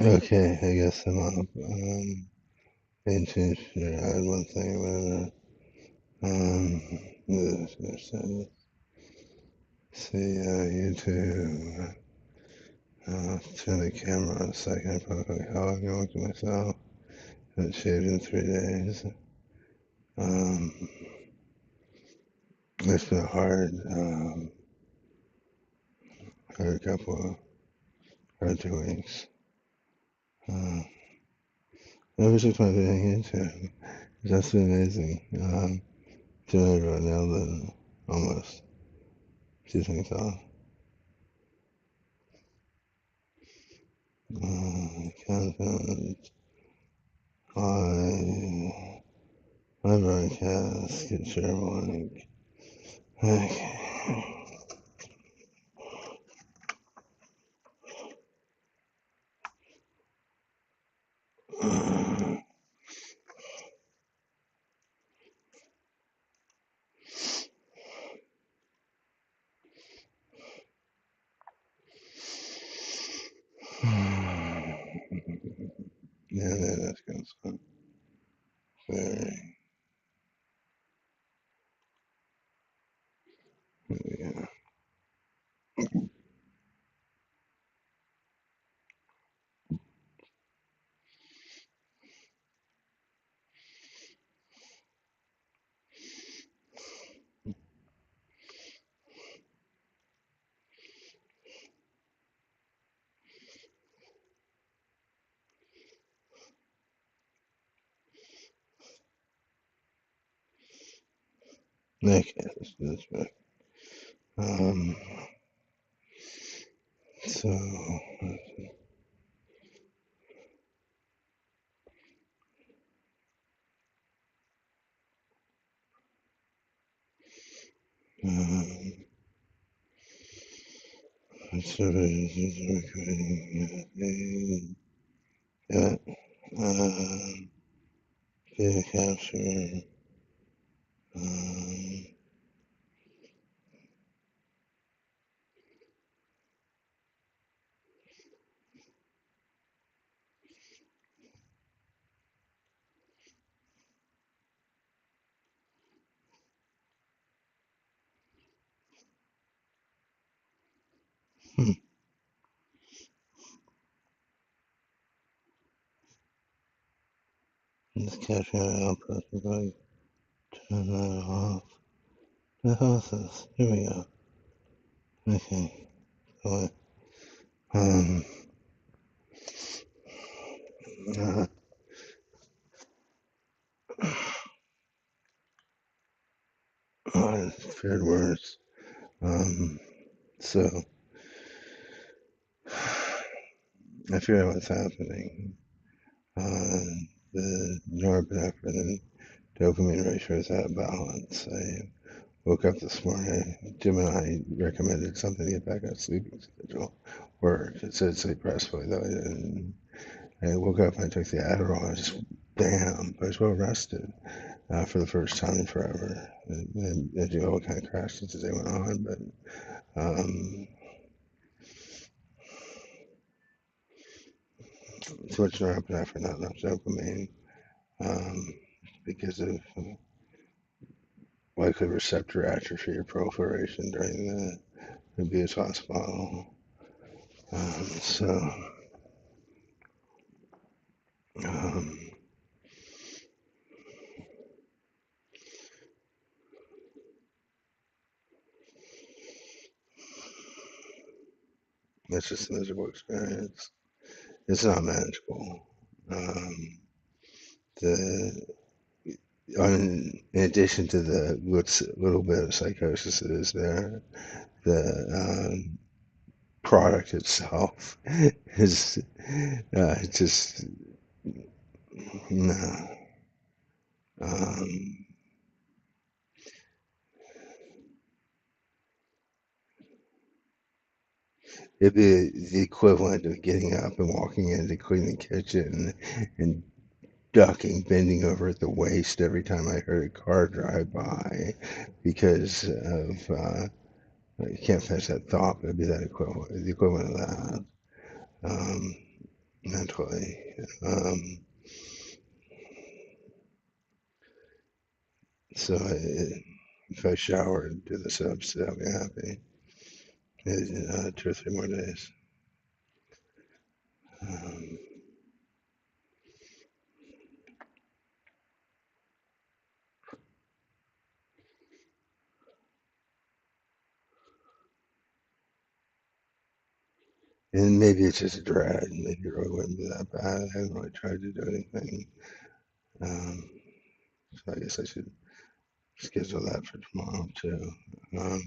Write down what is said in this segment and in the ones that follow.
Okay, I guess I'm up. Ancient, should add one thing, whatever. See, YouTube. Turn the camera on a second. Probably how I can look at myself. Haven't shaved in 3 days. Um, it's been hard. Had a couple of hard 2 weeks. Uh, Ever since my being into, that's been amazing. Doing it right now, then almost 2 things off. Content, my broadcast, get share link. Okay. Yeah, that's good stuff. Very, yeah. Okay, let's do this back. Um, so, um, recording, yeah, video capture, um, just capture output, like, turn that off. The houses, here we go. Okay, so, um, uh, feared words. So, I figure out what's happening. The norepinephrine and dopamine ratio is out of balance. I woke up this morning. Jim and I recommended something to get back on a sleeping schedule. Worked. It said sleep restfully, though. I woke up and I took the Adderall. I was just, bam, I was well rested for the first time in forever. And as you know, it kind of crashed as the day went on, but um, too much norepinephrine, not enough dopamine, um, because of likely receptor atrophy or proliferation during the abuse hospital. So, um, it's just a miserable experience. It's not manageable. Um, the in addition to the little bit of psychosis that is there, the product itself is just no. Um, It'd be the equivalent of getting up and walking in to clean the kitchen and ducking, bending over at the waist every time I heard a car drive by because of, I can't finish that thought, but it'd be that equivalent, the equivalent of that. Um, mentally. Um, so if I shower and do the subs, I'll be happy. Maybe, 2 or 3 more days. Um, and maybe it's just a dread. Maybe it really wouldn't be that bad. I haven't really tried to do anything. Um, so I guess I should schedule that for tomorrow too. Um,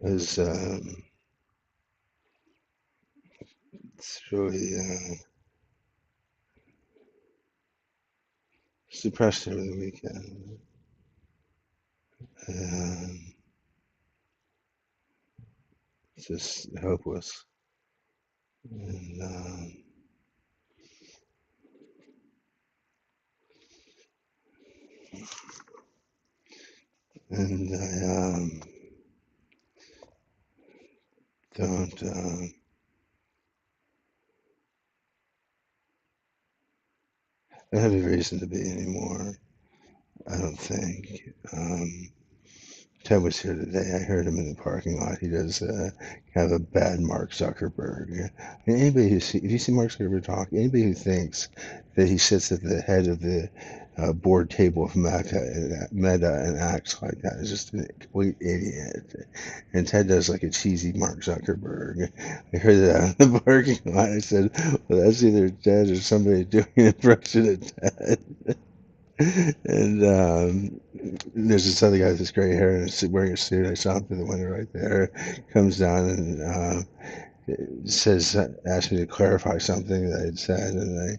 is it's really suppressed over the weekend. Um, it's just hopeless. And I don't have any reason to be anymore. I don't think. Ted was here today. I heard him in the parking lot. He does have a bad Mark Zuckerberg. And anybody if you see Mark Zuckerberg talk, anybody who thinks that he sits at the head of the board table of Meta and acts like that is just a complete idiot. And Ted does like a cheesy Mark Zuckerberg. I heard that in the parking lot. I said, well, that's either Ted or somebody doing an impression of Ted. And there's this other guy with this gray hair and wearing a suit. I saw him through the window right there. Comes down and asked me to clarify something that I had said, and I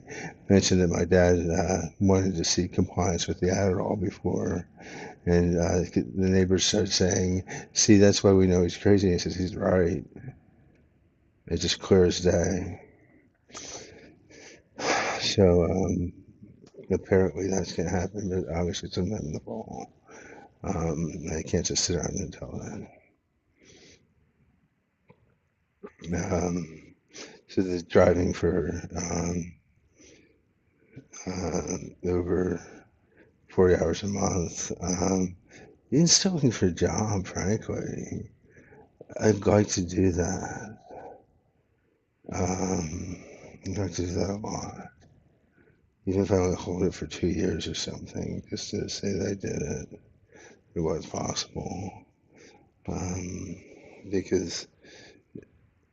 mentioned that my dad wanted to see compliance with the Adderall before, and the neighbors started saying, "See, that's why we know he's crazy." And he says, "He's right. It's just clear as day." So apparently that's gonna happen, but obviously sometime in the fall. I can't just sit around and tell that. So the driving for over 40 hours a month. Even still looking for a job, frankly. I'd like to do that. I'd like to do that a lot. Even if I only hold it for 2 years or something, just to say that I did it. It was possible. Um, because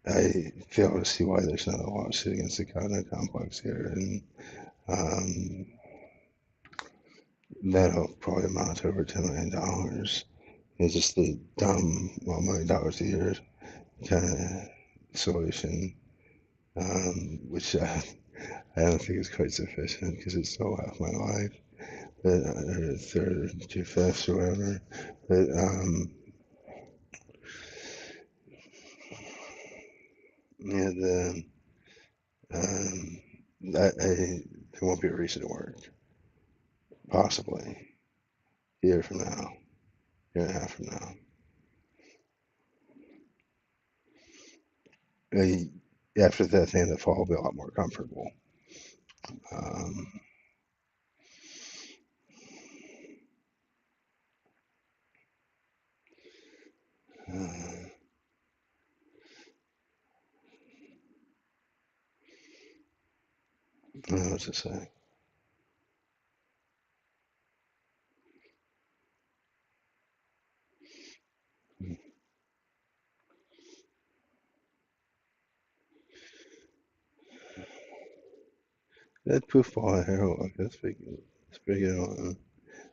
I fail to see why there's not a lawsuit against the Covenant Complex here. And um, that'll probably amount to over $10 million. It's just the dumb, well, $1 million a year kind of solution, which I don't think is quite sufficient because it's still half my life, but or a third, 2/5 or whatever. But yeah, um, there won't be a reason to work. Possibly a year from now, year and a half from now. I, After that thing in the fall, I'll be a lot more comfortable. Um, uh, I don't know what to say. That poof ball of hair look, that's big. It's big on.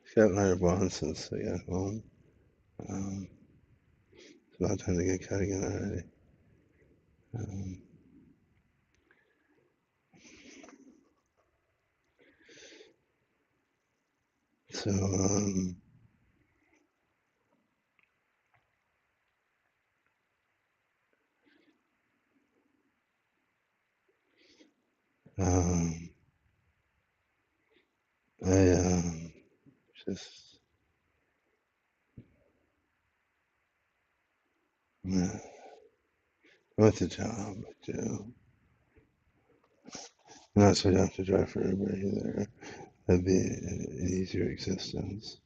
It's got 100 since I got home. Um, it's about time to get cut again already. Um, so, um, I just Yeah. With the job, too. Not so you have to drive for Uber either. That'd be an easier existence.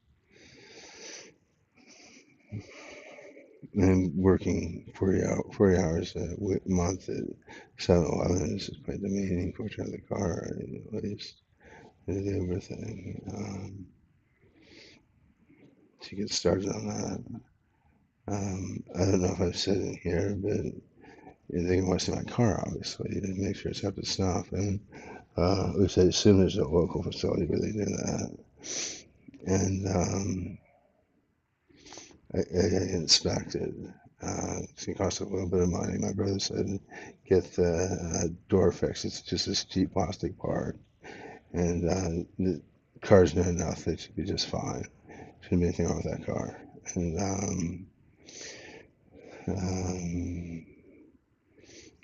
And working 40 hours a month at 7-Eleven is just quite demeaning. Fortunately, the car, at least, the Uber thing. To get started on that. I don't know if I've said it here, but they can watch my car, obviously, and make sure it's up to snuff. And which I assume there's a local facility where they do that. And I inspected. It cost a little bit of money. My brother said, get the door fixed. It's just this cheap plastic part. And the car's new enough. It should be just fine. Shouldn't be anything wrong with that car. And um,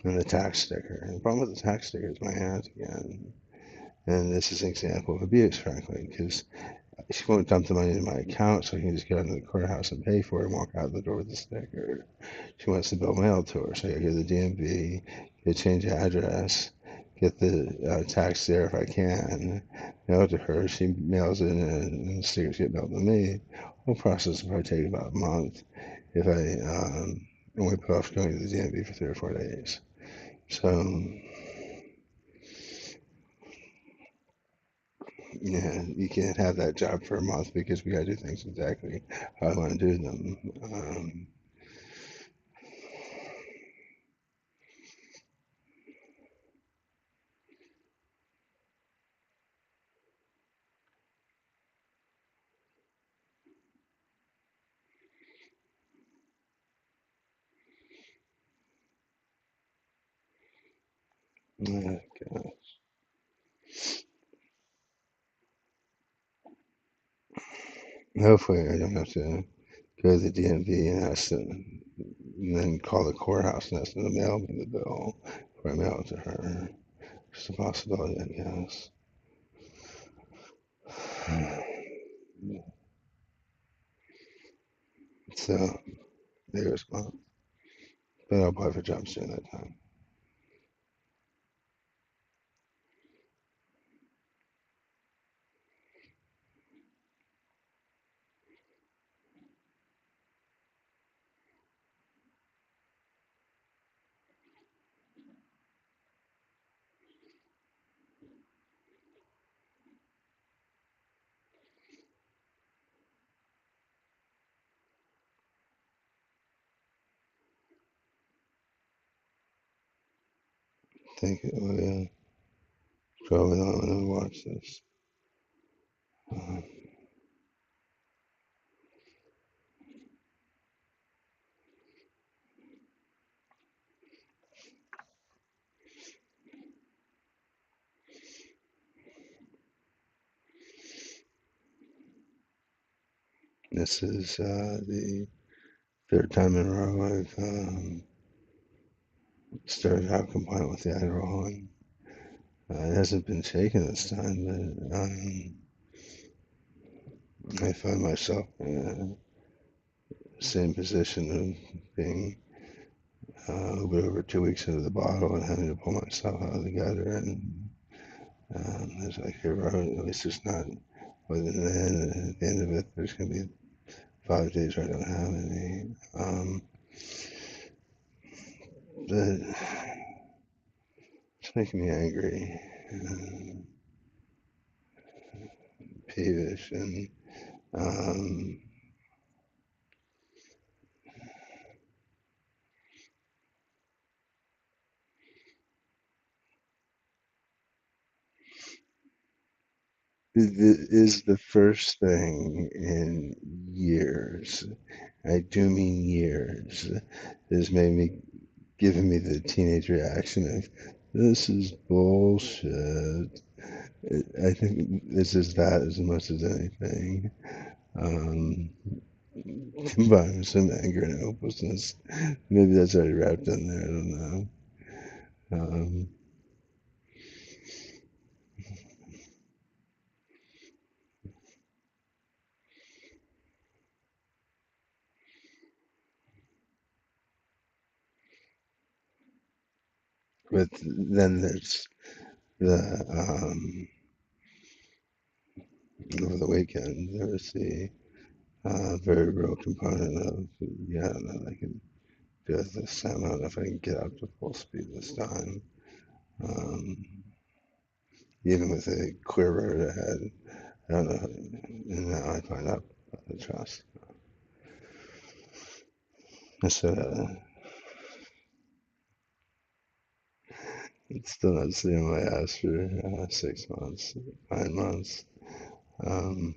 and the tax sticker. The problem with the tax sticker is my aunt again. And this is an example of abuse, frankly, because she won't dump the money into my account so I can just get into the courthouse and pay for it and walk out the door with the sticker. She wants the bill mailed to her, so I gotta go to the DMV, get change address, get the tax there if I can, mail it to her. She mails it, and the stickers get mailed to me. The whole process will probably take about a month if I only put off going to the DMV for 3 or 4 days. So, yeah, you can't have that job for a month because we gotta do things exactly how I want to do them. Uh, Hopefully, I don't have to go to the DMV and ask them, and then call the courthouse and ask them to mail me the bill before I mail it to her. It's a possibility, I guess. So, there's one. But I'll apply for jobs during that time. Thank you, Leah. Probably not when I watch this. Uh, this is the third time in a row I've started out compliant with the Adderall, and it hasn't been shaken this time, but I find myself in the same position of being a little bit over 2 weeks into the bottle and having to pull myself out of the gutter. And as I hear, at least it's not more than that. And at the end of it, there's going to be 5 days where I don't have any. But it's making me angry, and peevish, and um, it is the first thing in years. I do mean years. That has made me giving me the teenage reaction of this is bullshit. I think this is that as much as anything. Um, combined with some anger and hopelessness. Maybe that's already wrapped in there. I don't know. But then there's the over the weekend there was the very real component of yeah, no, I can do it this time. I don't know if I can get up to full speed this time. Um, Even with a clear road ahead, I don't know. And now I find out about the trust. I said, it's still not seeing my ass for 6 months, 9 months. Um,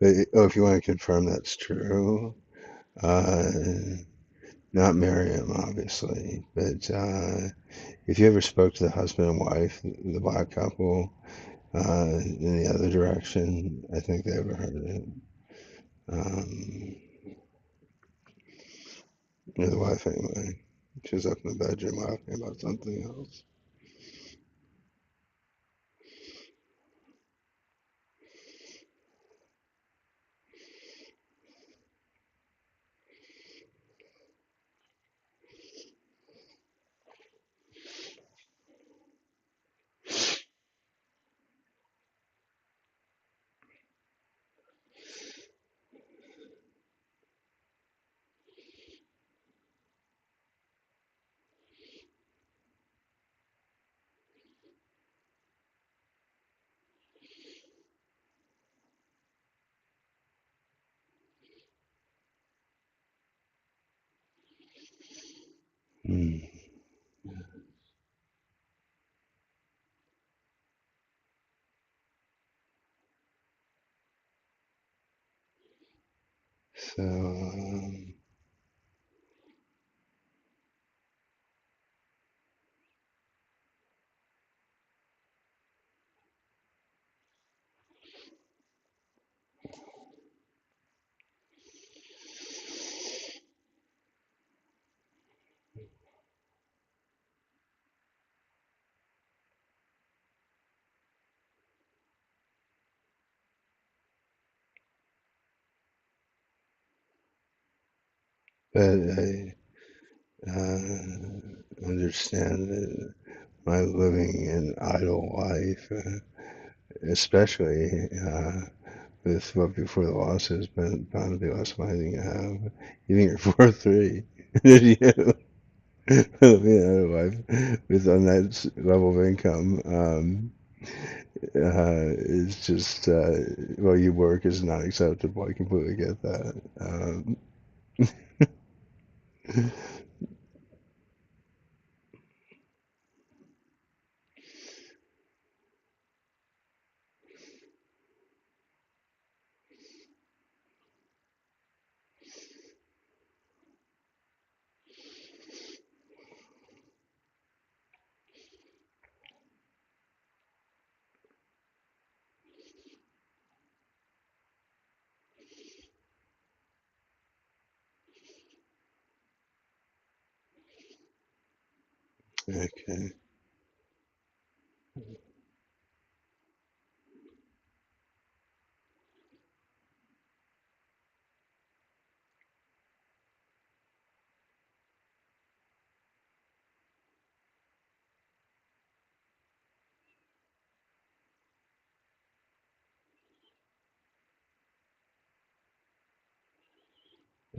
but oh, if you want to confirm that's true, uh, not Miriam, obviously, but if you ever spoke to the husband and wife, the black couple, in the other direction, I think they ever heard it. Um, the wife, anyway. She was up in the bedroom laughing about something else. Hmm. So, but I understand that my living an idle life, especially with what before the loss has been bound to be less money I have, even your 4-3, you living an idle life with on that level of income, is just well, you work is not acceptable. I completely get that. Okay.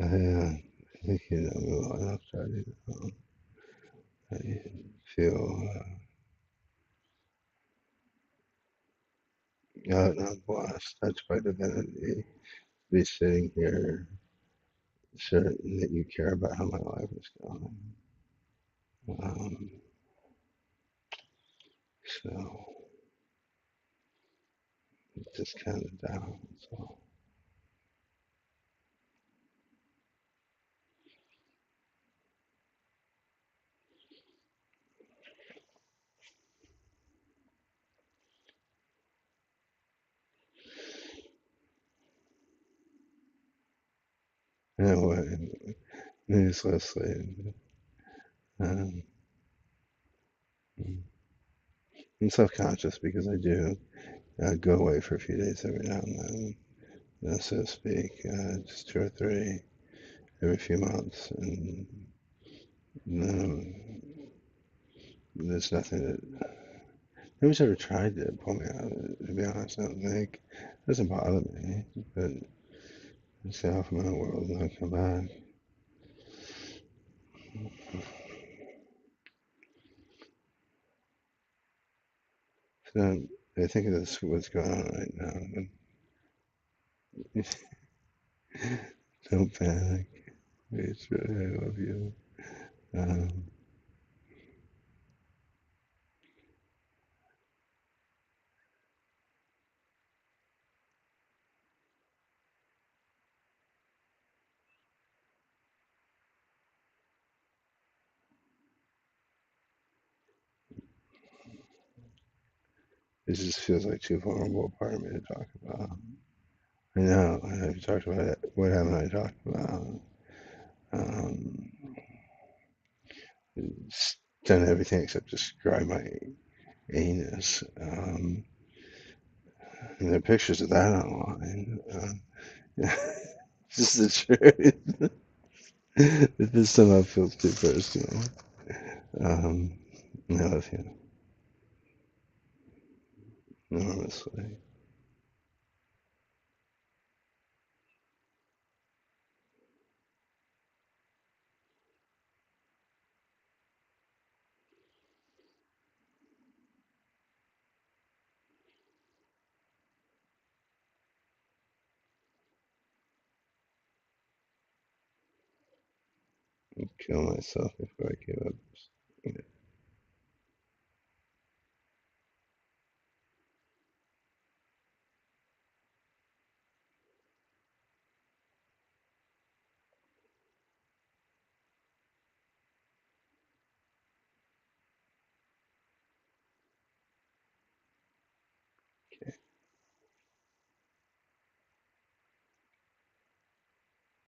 I think you know me well enough, Charlie. I feel not blessed, touched by divinity, to be sitting here, certain that you care about how my life is going. Um, so it's just kind of down. So anyway, newslessly, um, I'm self-conscious because I do go away for a few days every now and then, so to speak, just two or three every few months, and um, there's nothing that nobody's ever tried to pull me out of it. To be honest, I don't think it doesn't bother me, but I stay off in my own world and I come back. So I think that's what's going on right now. Don't panic. It's really, I love you. Um, it just feels like too vulnerable a part of me to talk about. I know. I've talked about it. What haven't I talked about? Um, it's done everything except describe my anus. And there are pictures of that online. Just the truth. This somehow feels too personal. Um, I love you enormously. I'd kill myself before I gave up. Yeah.